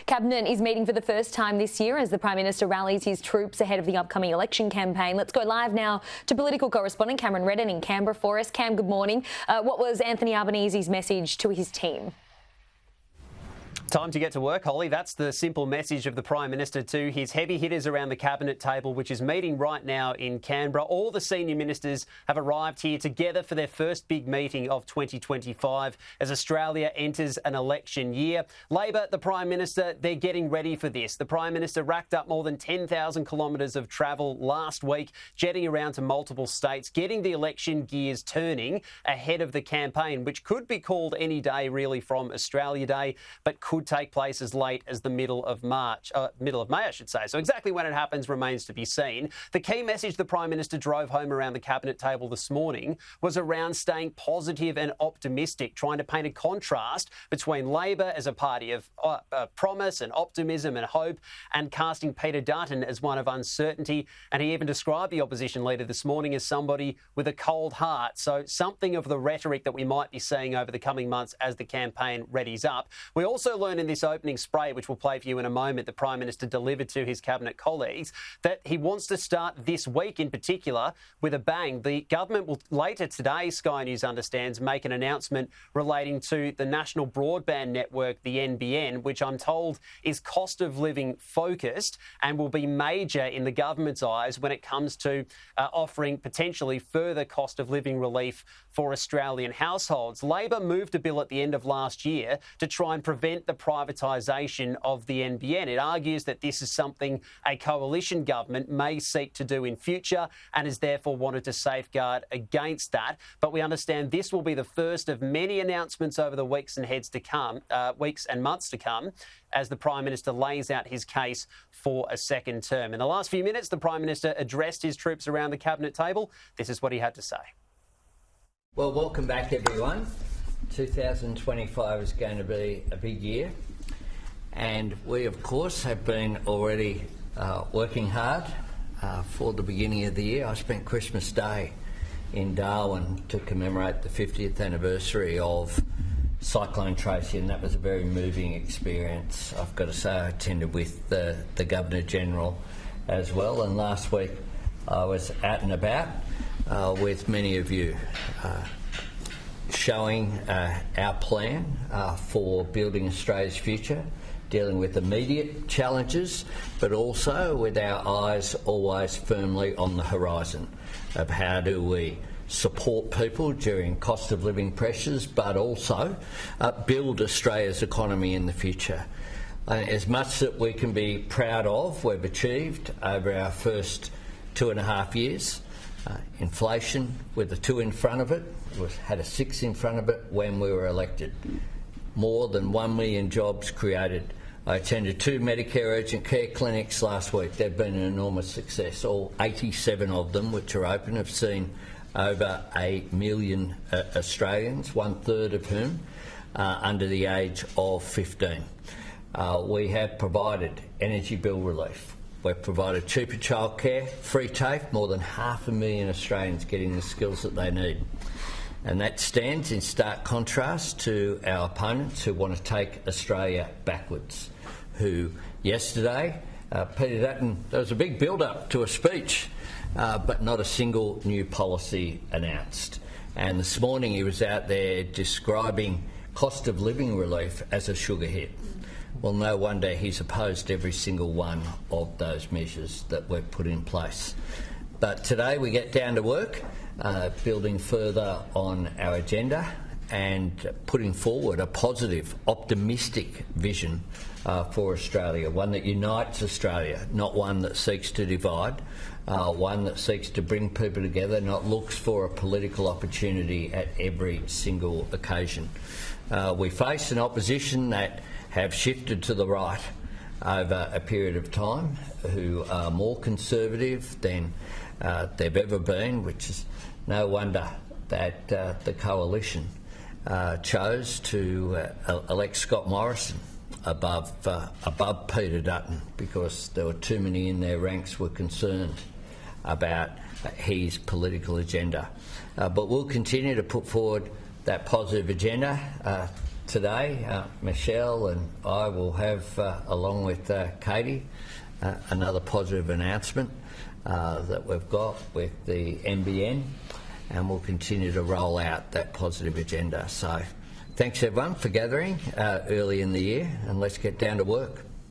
Cabinet is meeting for the first time this year as the Prime Minister rallies his troops ahead of the upcoming election campaign. Let's go live now to political correspondent Cameron Redden in Canberra for us. Cam, good morning. What was Anthony Albanese's message to his team? Time to get to work, Holly. That's the simple message of the Prime Minister to his heavy hitters around the Cabinet table, which is meeting right now in Canberra. All the senior ministers have arrived here together for their first big meeting of 2025 as Australia enters an election year. Labor, the Prime Minister, they're getting ready for this. The Prime Minister racked up more than 10,000 kilometres of travel last week, jetting around to multiple states, getting the election gears turning ahead of the campaign, which could be called any day really from Australia Day, but could take place as late as the middle of May, I should say. So exactly when it happens remains to be seen. The key message the Prime Minister drove home around the Cabinet table this morning was around staying positive and optimistic, trying to paint a contrast between Labor as a party of promise and optimism and hope, and casting Peter Dutton as one of uncertainty. And he even described the opposition leader this morning as somebody with a cold heart. So something of the rhetoric that we might be seeing over the coming months as the campaign readies up. We also learned in this opening spray, which we'll play for you in a moment, the Prime Minister delivered to his Cabinet colleagues, that he wants to start this week in particular with a bang. The government will later today, Sky News understands, make an announcement relating to the National Broadband Network, the NBN, which I'm told is cost of living focused and will be major in the government's eyes when it comes to offering potentially further cost of living relief for Australian households. Labor moved a bill at the end of last year to try and prevent the privatisation of the NBN. It argues that this is something a coalition government may seek to do in future and is therefore wanted to safeguard against that. But we understand this will be the first of many announcements over the weeks and months to come as the Prime Minister lays out his case for a second term. In the last few minutes, the Prime Minister addressed his troops around the Cabinet table. This is what he had to say. Well, welcome back, everyone. 2025 is going to be a big year, and we, of course, have been already working hard for the beginning of the year. I spent Christmas Day in Darwin to commemorate the 50th anniversary of Cyclone Tracy, and that was a very moving experience. I've got to say, I attended with the Governor-General as well, and last week I was out and about with many of you, showing our plan for building Australia's future, dealing with immediate challenges, but also with our eyes always firmly on the horizon of how do we support people during cost of living pressures, but also build Australia's economy in the future. As much that we can be proud of, we've achieved over our first 2.5 years. Inflation with a 2 in front of it, had a 6 in front of it when we were elected. More than 1 million jobs created. I attended 2 Medicare urgent care clinics last week. They've been an enormous success. All 87 of them, which are open, have seen over 1 million Australians, 1/3 of whom are under the age of 15. We have provided energy bill relief. We've provided cheaper childcare, free TAFE, more than 500,000 Australians getting the skills that they need. And that stands in stark contrast to our opponents who want to take Australia backwards, who yesterday, Peter Dutton, there was a big build-up to a speech, but not a single new policy announced. And this morning he was out there describing cost of living relief as a sugar hit. Well, no wonder he's opposed every single one of those measures that we've put in place. But today we get down to work, building further on our agenda and putting forward a positive, optimistic vision for Australia, one that unites Australia, not one that seeks to divide, one that seeks to bring people together, not looks for a political opportunity at every single occasion. We face an opposition that have shifted to the right over a period of time, who are more conservative than they've ever been, which is no wonder that the coalition chose to elect Scott Morrison above Peter Dutton, because there were too many in their ranks were concerned about his political agenda. But we'll continue to put forward that positive agenda. today, Michelle and I will have, along with Katie, another positive announcement that we've got with the NBN, and we'll continue to roll out that positive agenda. So thanks everyone for gathering early in the year, and let's get down to work.